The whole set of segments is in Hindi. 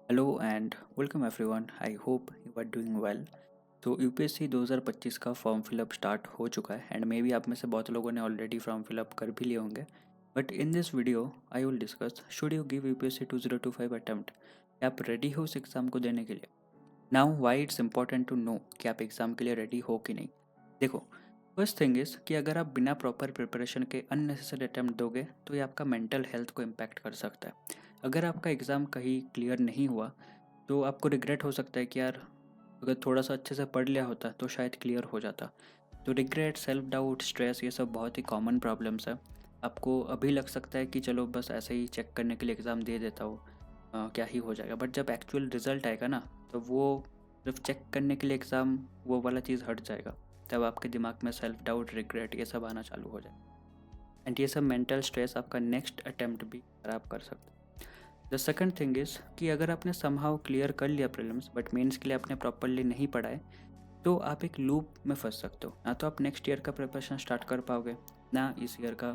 Hello and welcome everyone. I hope you are doing well. तो यूपीएससी 2025 का फॉर्म फिलअप स्टार्ट हो चुका है एंड मे बी आप में से बहुत लोगों ने ऑलरेडी फॉर्म फिलअप कर भी लिए होंगे। But in this video I will discuss should you give UPSC 2025 attempt. आप रेडी हो उस एग्ज़ाम को देने के लिए? Now why it's important to know कि आप एग्ज़ाम के लिए रेडी हो कि नहीं। देखो, फर्स्ट थिंग इज़ कि अगर आप बिना प्रॉपर प्रिपरेशन के अननेसेसरी अटैम्प्ट दोगे तो ये आपका मेंटल हेल्थ को इम्पैक्ट कर सकता है। अगर आपका एग्ज़ाम कहीं क्लियर नहीं हुआ तो आपको रिग्रेट हो सकता है कि यार अगर थोड़ा सा अच्छे से पढ़ लिया होता तो शायद क्लियर हो जाता। तो रिग्रेट, सेल्फ डाउट, स्ट्रेस, ये सब बहुत ही कॉमन प्रॉब्लम्स है। आपको अभी लग सकता है कि चलो बस ऐसे ही चेक करने के लिए एग्ज़ाम दे देता हूँ, क्या ही हो जाएगा। बट जब एक्चुअल रिजल्ट आएगा ना, तो वो सिर्फ चेक करने के लिए एग्ज़ाम, वो वाला चीज़ हट जाएगा। तब आपके दिमाग में सेल्फ डाउट, रिग्रेट ये सब आना चालू हो जाए एंड ये सब मेंटल स्ट्रेस आपका नेक्स्ट अटेम्प्ट भी ख़राब कर सकता है। द सेकंड थिंग इज़ कि अगर आपने समहाउ क्लियर कर लिया प्रीलिम्स बट मेंस के लिए आपने प्रॉपरली नहीं पढ़ा है, तो आप एक लूप में फंस सकते हो। ना तो आप नेक्स्ट ईयर का प्रिपरेशन स्टार्ट कर पाओगे, ना इस ईयर का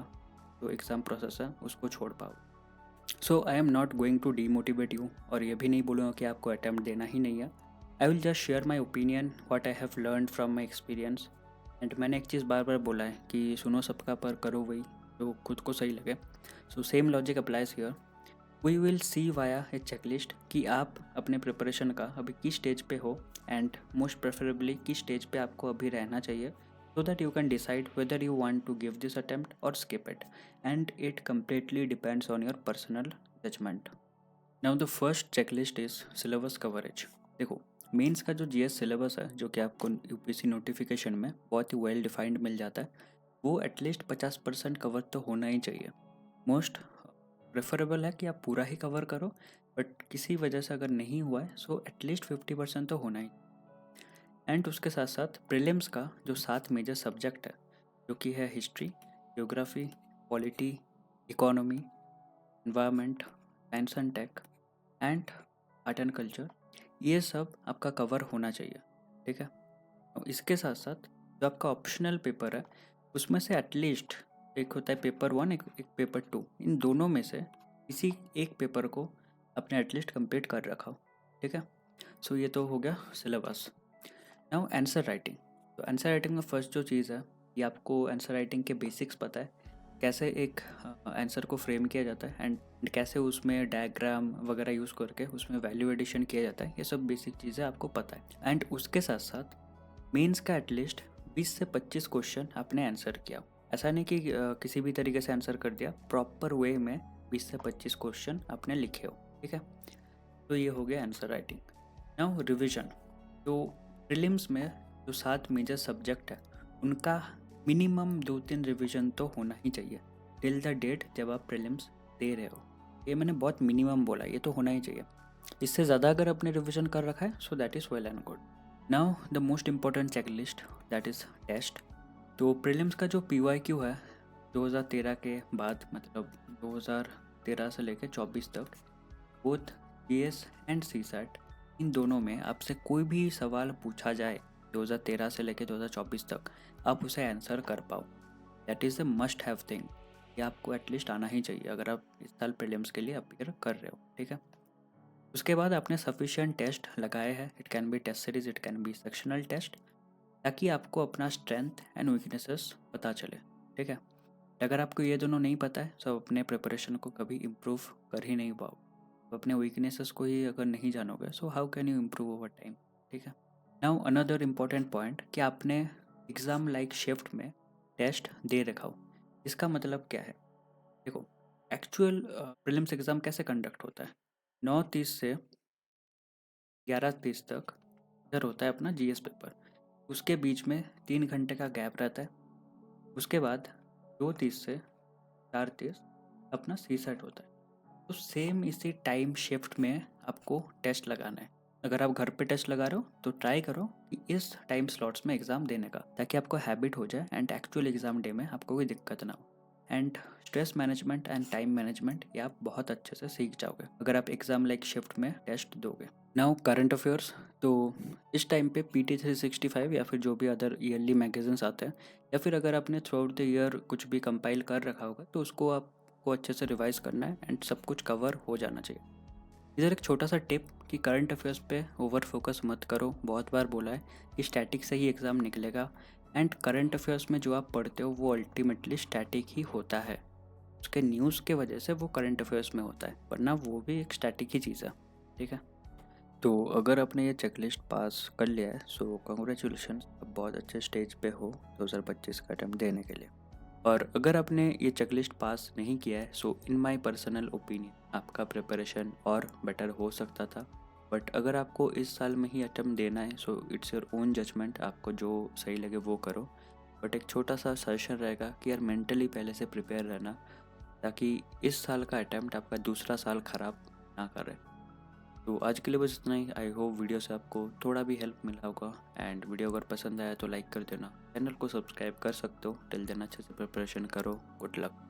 जो एग्ज़ाम प्रोसेस है उसको छोड़ पाओगे। So I am not going to demotivate you, और ये भी नहीं बोलूँगा कि आपको अटैम्प्ट देना ही नहीं है। I will just share my opinion, what I have learn from my experience. And मैंने एक चीज़ बार बार बोला है कि सुनो सबका पर करो वही जो खुद को सही लगे। So same logic applies here. We will see via a checklist कि आप अपने प्रिपरेशन का अभी किस स्टेज पे हो एंड मोस्ट प्रेफरेबली किस स्टेज पे आपको अभी रहना चाहिए, so that you can decide whether you want to give this attempt और skip it. And it completely depends on your personal judgement. Now the first checklist is syllabus coverage. देखो, मेंस का जो जीएस सिलेबस है, जो कि आपको यूपीएससी नोटिफिकेशन में बहुत ही वेल डिफाइंड मिल जाता है, वो एटलीस्ट 50% कवर तो होना ही चाहिए। मोस्ट प्रेफरेबल है कि आप पूरा ही कवर करो, बट किसी वजह से अगर नहीं हुआ है सो एटलीस्ट 50% तो होना ही। एंड उसके साथ साथ प्रीलिम्स का जो 7 मेजर सब्जेक्ट है, जो कि है history, geography, polity, economy, environment, science and tech and art and culture, ये सब आपका कवर होना चाहिए। ठीक है। और इसके साथ साथ जो आपका ऑप्शनल पेपर है, उसमें से एटलीस्ट एक होता है पेपर 1, एक पेपर 2, इन दोनों में से किसी एक पेपर को आपने एटलीस्ट कंप्लीट कर रखा हो। ठीक है। सो ये तो हो गया सिलेबस। Now answer writing. तो आंसर राइटिंग में फर्स्ट जो चीज़ है, ये आपको आंसर राइटिंग के बेसिक्स पता है, कैसे एक आंसर को फ्रेम किया जाता है एंड कैसे उसमें डायग्राम वगैरह यूज़ करके उसमें वैल्यू एडिशन किया जाता है। ये सब बेसिक चीज़ें आपको पता है। एंड उसके साथ साथ मेंस का एटलीस्ट 20 से 25 क्वेश्चन आपने आंसर किया। ऐसा नहीं कि किसी भी तरीके से आंसर कर दिया, प्रॉपर वे में 20 से 25 क्वेश्चन आपने लिखे हो। ठीक है। तो ये हो गया आंसर राइटिंग। Now revision. तो प्रीलिम्स में जो 7 मेजर सब्जेक्ट है, उनका मिनिमम 2-3 रिवीजन तो होना ही चाहिए टिल द डेट जब आप प्रीलिम्स दे रहे हो। ये मैंने बहुत मिनिमम बोला, ये तो होना ही चाहिए। इससे ज़्यादा अगर आपने रिवीजन कर रखा है so that is well and good. Now the most important checklist, that is test. तो प्रीलिम्स का जो पीवाईक्यू है 2013 के बाद, मतलब 2013 से लेकर 24 तक, बोथ जीएस एंड सीसैट, इन दोनों में आपसे कोई भी सवाल पूछा जाए 2013 से लेकर 2024 तक, आप उसे आंसर कर पाओ। That is a must have thing. ये आपको एटलीस्ट आना ही चाहिए अगर आप इस साल प्रीलिम्स के लिए अपियर कर रहे हो। ठीक है। उसके बाद आपने सफिशिएंट टेस्ट लगाए हैं, it can be test series, it can be sectional test, ताकि आपको अपना स्ट्रेंथ एंड वीकनेसेस पता चले। ठीक है। अगर आपको ये दोनों नहीं पता है तो अपने प्रिपरेशन को कभी इम्प्रूव कर ही नहीं पाओ। तो अपने वीकनेसेस को ही अगर नहीं जानोगे so how can you improve over time. ठीक है। नाउ अनदर इम्पॉर्टेंट पॉइंट कि आपने एग्ज़ाम लाइक शिफ्ट में टेस्ट दे रखा हो। इसका मतलब क्या है? देखो, एक्चुअल प्रीलिम्स एग्ज़ाम कैसे कंडक्ट होता है? 9:30 से 11:30 तक इधर होता है अपना जीएस पेपर। उसके बीच में 3 घंटे का गैप रहता है। उसके बाद 2:30 से 4:30 अपना सी सेट होता है। तो सेम इसी टाइम शिफ्ट में आपको टेस्ट लगाना है। अगर आप घर पे टेस्ट लगा रहे हो तो ट्राई करो कि इस टाइम स्लॉट्स में एग्ज़ाम देने का, ताकि आपको हैबिट हो जाए एंड एक्चुअल एग्ज़ाम डे में आपको कोई दिक्कत ना हो। And stress management and time management, ये आप बहुत अच्छे से सीख जाओगे अगर आप एग्ज़ाम लाइक शिफ्ट में टेस्ट दोगे। Now current affairs. तो इस टाइम पे PT 365 या फिर जो भी अदर ईयरली मैगजीन्स आते हैं, या फिर अगर आपने थ्रू आउट द ईयर कुछ भी कंपाइल कर रखा होगा, तो उसको आपको अच्छे से रिवाइज करना है एंड सब कुछ कवर हो जाना चाहिए। इधर एक छोटा सा टिप कि करंट अफेयर्स पे ओवर फोकस मत करो। बहुत बार बोला है कि स्टैटिक से ही एग्ज़ाम निकलेगा, एंड करंट अफेयर्स में जो आप पढ़ते हो वो अल्टीमेटली स्टैटिक ही होता है। उसके न्यूज़ के वजह से वो करंट अफेयर्स में होता है, वरना वो भी एक स्टैटिक ही चीज़ है। ठीक है, तो अगर आपने ये चेकलिस्ट पास कर लिया है सो कंग्रेचुलेशन, अब बहुत अच्छे स्टेज पे हो 2025 का अटेम्प्ट देने के लिए। और अगर आपने ये चेकलिस्ट पास नहीं किया है सो इन माय पर्सनल ओपिनियन आपका प्रिपरेशन और बेटर हो सकता था। बट अगर आपको इस साल में ही अटेम्प्ट देना है so it's your own judgement, आपको जो सही लगे वो करो। बट एक छोटा सा सजेशन रहेगा कि यार मेंटली पहले से प्रिपेयर रहना, ताकि इस साल का अटेम्प्ट आपका दूसरा साल ख़राब ना करे। तो आज के लिए बस इतना ही। आई होप वीडियो से आपको थोड़ा भी हेल्प मिला होगा, एंड वीडियो अगर पसंद आया तो लाइक कर देना, चैनल को सब्सक्राइब कर सकते हो। टिल देन अच्छे से प्रिपरेशन करो। Good luck.